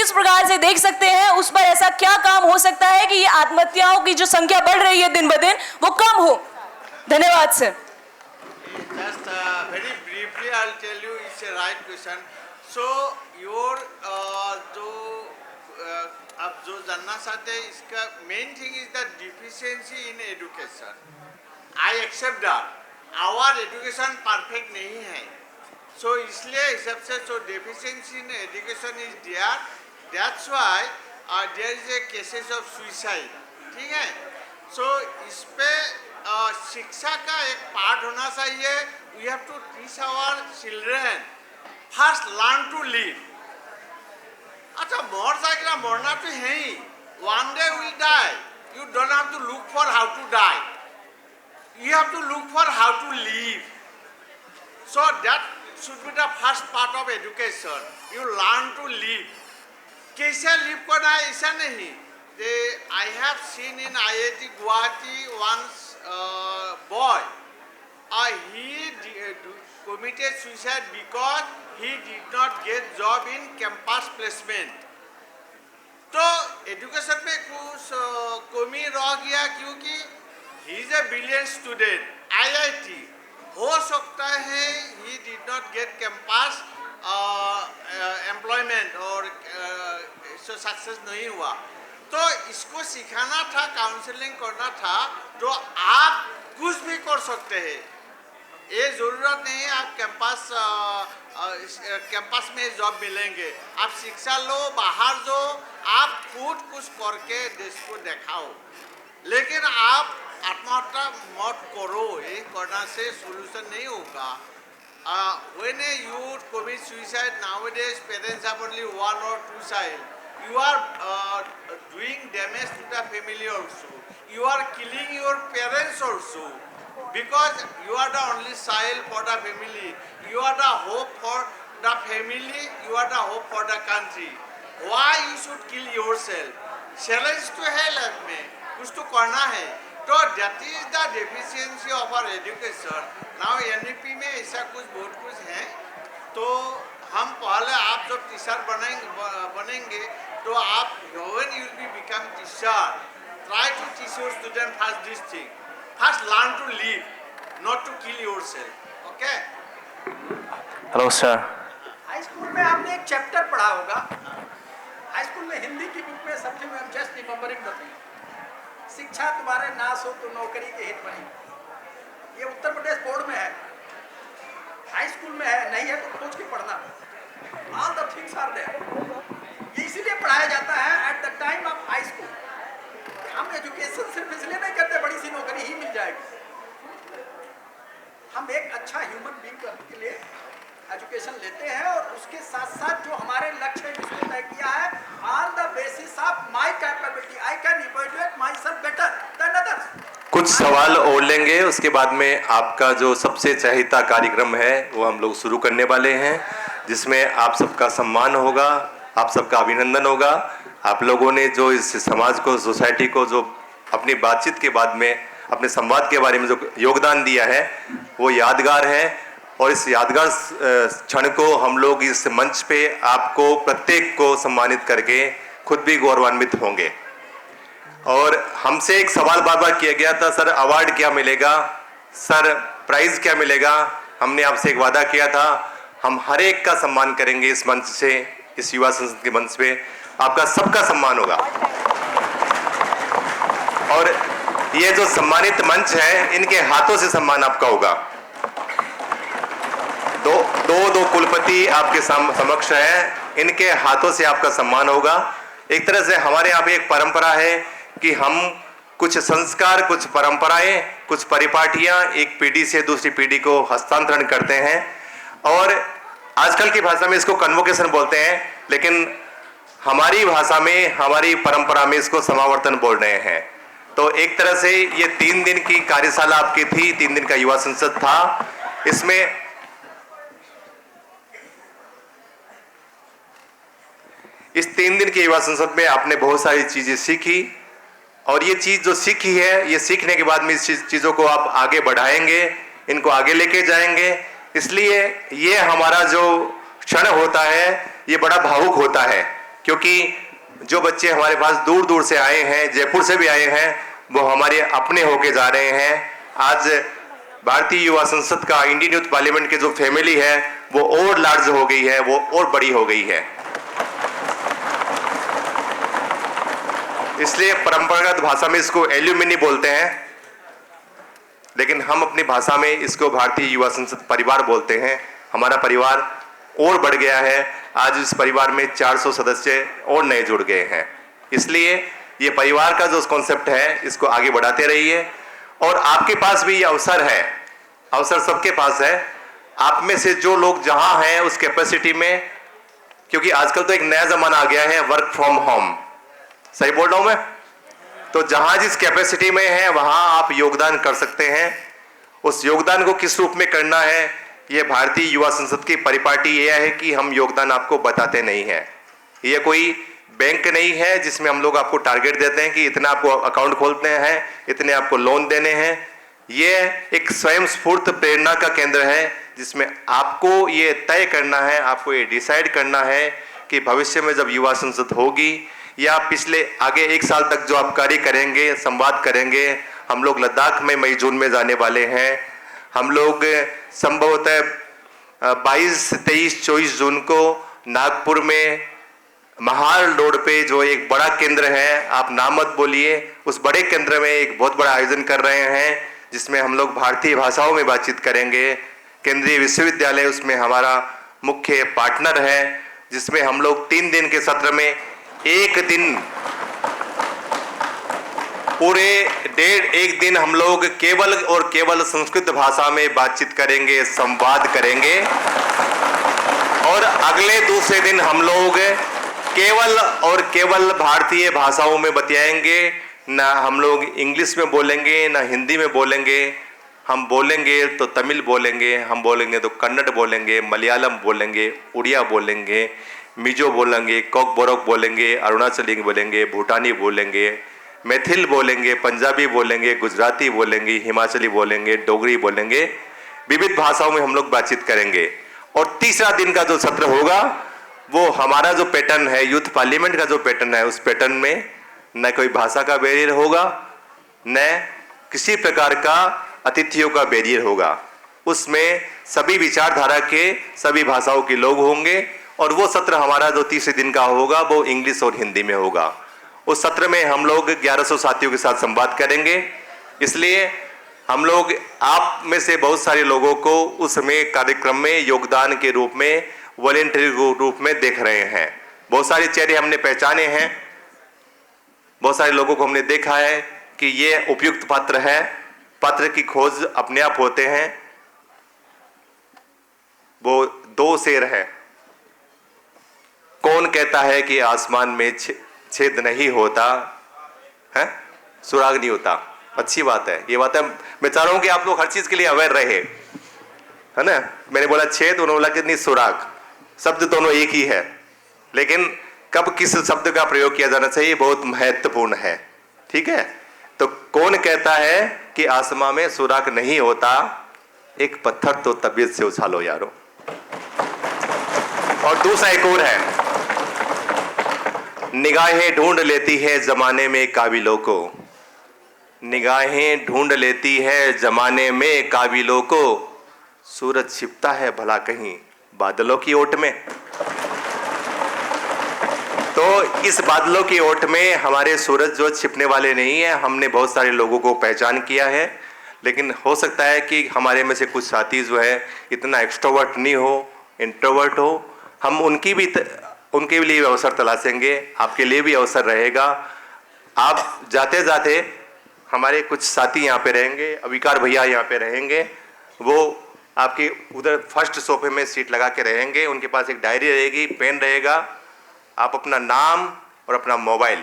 किस प्रकार से देख सकते हैं, उस पर ऐसा क्या काम हो सकता है कि ये आत्महत्याओं की जो संख्या बढ़ रही है दिन ब दिन वो कम हो। धन्यवाद sir. Just very briefly, I'll tell you it's a right question. So your जो आप जो जानना चाहते हैं इसका main thing is the deficiency in education. I accept that. Our education perfect नहीं है. So इसलिए हिसाब से so deficiency in education is there. That's why there is a cases of suicide. ठीक है? So इस पे शिक्षा का एक पार्ट होना चाहिए. We have to teach our children first learn to live. अच्छा मर जाएगा, मरना तो है ही. One day will die. You don't have to look for how to die. You have to look for how to live. So that should be the first part of education. You learn to live. कैसे live करना है ऐसा नहीं. I have seen in IIT Guwahati once boy. He committed suicide because he did not get job in campus placement. तो education में कुछ कमी रह गया क्योंकि he is a brilliant student. IIT हो सकता है he did not get campus employment और success नहीं हुआ. तो इसको सिखाना था, काउंसलिंग करना था, तो आप कुछ भी कर सकते हैं. ये ज़रूरत नहीं आप कैंपस में जॉब मिलेंगे. आप शिक्षा लो, बाहर जो आप खुद कुछ करके देश को दिखाओ. लेकिन आप आत्महत्या मत करो, ये करना से सोल्यूशन नहीं होगा. When a youth commits suicide nowadays, parents have only one or two child. You are doing damage to the family also. You are killing your parents also. Because you are the only child for the family. You are the hope for the family. You are the hope for the country. Why you should kill yourself? Challenge तो है life में, कुछ तो करना है. तो that is the deficiency of our education. Now NEP में ऐसा कुछ बहुत कुछ है. तो हम पहले आप जब टीचर बनेंगे तो आप when you will become teacher, try to teach your student first this thing. First learn to live, not to kill yourself. Okay? Hello sir. High school में आपने एक चैप्टर पढ़ा होगा. हाई स्कूल में हिंदी की बुक में something I am just remembering the thing. शिक्षा तुम्हारे नाश हो तो नौकरी के हित बनी. ये उत्तर प्रदेश बोर्ड में है, हाई स्कूल में है. नहीं है तो खोज के पढ़ना. All the things are there. ये इसीलिए पढ़ाया जाता है at the time of high school. हम एजुकेशन सिर्फ इसलिए नहीं करते बड़ी सी नौकरी ही मिल जाएगी. हम एक अच्छा ह्यूमन बीइंग करने के लिए एजुकेशन लेते हैं और उसके साथ साथ जो हमारे लक्ष्य है जिसको तय किया है on the basis of my capability I can evaluate my self better than others. कुछ सवाल और लेंगे, उसके बाद में आपका जो सबसे चाहता कार्यक्रम है वो हम लोग शुरू करने वाले हैं, जिसमें आप सबका सम्मान होगा, आप सबका अभिनंदन होगा. आप लोगों ने जो इस समाज को, सोसाइटी को जो अपनी बातचीत के बाद में अपने संवाद के बारे में जो योगदान दिया है वो यादगार है. और इस यादगार क्षण को हम लोग इस मंच पे आपको प्रत्येक को सम्मानित करके खुद भी गौरवान्वित होंगे. और हमसे एक सवाल बार बार किया गया था, सर अवार्ड क्या मिलेगा, सर प्राइज़ क्या मिलेगा. हमने आपसे एक वादा किया था, हम हर एक का सम्मान करेंगे इस मंच से, इस युवा संसद के मंच पे आपका सबका सम्मान होगा. और ये जो सम्मानित मंच है इनके हाथों से सम्मान आपका होगा. दो कुलपति आपके समक्ष हैं, इनके हाथों से आपका सम्मान होगा. एक तरह से हमारे यहाँ पे एक परंपरा है कि हम कुछ संस्कार, कुछ परंपराएं, कुछ परिपाटियां एक पीढ़ी से दूसरी पीढ़ी को हस्तांतरण करते हैं. और आजकल की भाषा में इसको कन्वोकेशन बोलते हैं, लेकिन हमारी भाषा में, हमारी परंपरा में इसको समावर्तन बोल रहे हैं. तो एक तरह से ये 3 दिन की कार्यशाला आपकी थी, 3 दिन का युवा संसद था. इसमें इस 3 दिन के युवा संसद में आपने बहुत सारी चीजें सीखी, और ये चीज जो सीखी है, ये सीखने के बाद में इस चीजों को आप आगे बढ़ाएंगे, इनको आगे लेके जाएंगे. इसलिए ये हमारा जो क्षण होता है ये बड़ा भावुक होता है. क्योंकि जो बच्चे हमारे पास दूर दूर से आए हैं, जयपुर से भी आए हैं, वो हमारे अपने होके जा रहे हैं। आज भारतीय युवा संसद का, इंडियन यूथ पार्लियामेंट की जो फैमिली है वो और लार्ज हो गई है, वो और बड़ी हो गई है। इसलिए परंपरागत भाषा में इसको एल्यूमिनी बोलते हैं, लेकिन हम अपनी भाषा में इसको भारतीय युवा संसद परिवार बोलते हैं। हमारा परिवार और बढ़ गया है। आज इस परिवार में 400 सदस्य और नए जुड़ गए हैं। इसलिए ये परिवार का जो कॉन्सेप्ट है इसको आगे बढ़ाते रहिए। और आपके पास भी ये अवसर है, अवसर सबके पास है। आप में से जो लोग जहां हैं उस कैपेसिटी में, क्योंकि आजकल तो एक नया जमाना आ गया है, वर्क फ्रॉम होम, सही बोल रहा हूं मैं? तो जहां जिस कैपेसिटी में है वहां आप योगदान कर सकते हैं। उस योगदान को किस रूप में करना है, ये भारतीय युवा संसद की परिपाटी यह है कि हम योगदान आपको बताते नहीं है। ये कोई बैंक नहीं है जिसमें हम लोग आपको टारगेट देते हैं कि इतना आपको अकाउंट खोलते हैं, इतने आपको लोन देने हैं। ये एक स्वयं स्फूर्त प्रेरणा का केंद्र है जिसमें आपको ये तय करना है, आपको ये डिसाइड करना है कि भविष्य में जब युवा संसद होगी या पिछले आगे 1 साल तक जो आप कार्य करेंगे, संवाद करेंगे। हम लोग लद्दाख में मई जून में जाने वाले हैं। हम लोग संभवतः 22, 23, 24 जून को नागपुर में महाल रोड पे जो एक बड़ा केंद्र है, आप नाम मत बोलिए, उस बड़े केंद्र में एक बहुत बड़ा आयोजन कर रहे हैं जिसमें हम लोग भारतीय भाषाओं में बातचीत करेंगे। केंद्रीय विश्वविद्यालय उसमें हमारा मुख्य पार्टनर है, जिसमें हम लोग 3 दिन के सत्र में 1 दिन पूरे 1.5 दिन हम लोग केवल और केवल संस्कृत भाषा में बातचीत करेंगे, संवाद करेंगे। और अगले दूसरे दिन हम लोग केवल और केवल भारतीय भाषाओं में बतियाएंगे। ना हम लोग इंग्लिश में बोलेंगे, ना हिंदी में बोलेंगे। हम बोलेंगे तो तमिल बोलेंगे, हम बोलेंगे तो कन्नड़ बोलेंगे, मलयालम बोलेंगे, उड़िया बोलेंगे, मिजो बोलेंगे, कोकबोरोक बोलेंगे, अरुणाचली बोलेंगे, भूटानी बोलेंगे, मैथिल बोलेंगे, पंजाबी बोलेंगे, गुजराती बोलेंगे, हिमाचली बोलेंगे, डोगरी बोलेंगे। विविध भाषाओं में हम लोग बातचीत करेंगे। और तीसरा दिन का जो सत्र होगा वो हमारा जो पैटर्न है, यूथ पार्लियामेंट का जो पैटर्न है, उस पैटर्न में न कोई भाषा का बैरियर होगा, न किसी प्रकार का अतिथियों का बैरियर होगा। उसमें सभी विचारधारा के, सभी भाषाओं के लोग होंगे। और वो सत्र हमारा जो तीसरे दिन का होगा वो इंग्लिश और हिंदी में होगा। उस सत्र में हम लोग 1100 साथियों के साथ संवाद करेंगे। इसलिए हम लोग आप में से बहुत सारे लोगों को उसमें कार्यक्रम में योगदान के रूप में, वॉलेंटरी रूप में देख रहे हैं। बहुत सारे चेहरे हमने पहचाने हैं, बहुत सारे लोगों को हमने देखा है कि ये उपयुक्त पात्र है। पात्र की खोज अपने आप होते हैं। वो 2 शेर है। कौन कहता है कि आसमान में छेद नहीं होता है, सुराग नहीं होता। अच्छी बात है, ये बात है। मैं चाह रहा हूं कि आप लोग हर चीज के लिए अवेयर रहे, है ना। मैंने बोला छेद, उन्होंने बोला कि नहीं सुराग। शब्द दोनों एक ही है, लेकिन कब किस शब्द का प्रयोग किया जाना चाहिए बहुत महत्वपूर्ण है। ठीक है, तो कौन कहता है कि आसमां में सुराग नहीं होता, एक पत्थर तो तबीयत से उछालो यारो। और दूसरा एक और है, निगाहें ढूंढ लेती है जमाने में काबिलों को, निगाहें ढूंढ लेती है जमाने में काबिलों को, सूरज छिपता है भला कहीं बादलों की ओट में। तो इस बादलों की ओट में हमारे सूरज जो छिपने वाले नहीं है। हमने बहुत सारे लोगों को पहचान किया है, लेकिन हो सकता है कि हमारे में से कुछ साथी जो है इतना एक्सट्रोवर्ट नहीं हो, इंट्रोवर्ट हो। हम उनके लिए भी अवसर तलाशेंगे, आपके लिए भी अवसर रहेगा। आप जाते जाते हमारे कुछ साथी यहाँ पे रहेंगे, अविकार भैया यहाँ पे रहेंगे, वो आपके उधर फर्स्ट सोफे में सीट लगा के रहेंगे। उनके पास एक डायरी रहेगी, पेन रहेगा। आप अपना नाम और अपना मोबाइल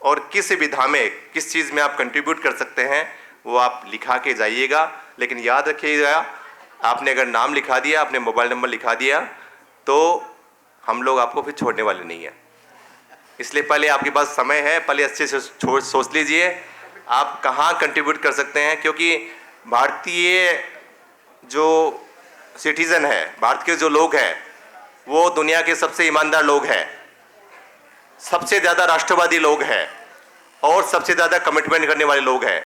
और किस विधा में, किस चीज़ में आप कंट्रीब्यूट कर सकते हैं वो आप लिखा के जाइएगा। लेकिन याद रखिएगा, आपने अगर नाम लिखा दिया, आपने मोबाइल नंबर लिखा दिया, तो हम लोग आपको फिर छोड़ने वाले नहीं हैं। इसलिए पहले आपके पास समय है, पहले अच्छे से सोच लीजिए आप कहाँ कंट्रीब्यूट कर सकते हैं। क्योंकि भारतीय जो सिटीज़न है, भारत के जो लोग हैं, वो दुनिया के सबसे ईमानदार लोग हैं। सबसे ज़्यादा राष्ट्रवादी लोग हैं और सबसे ज़्यादा कमिटमेंट करने वाले लोग हैं।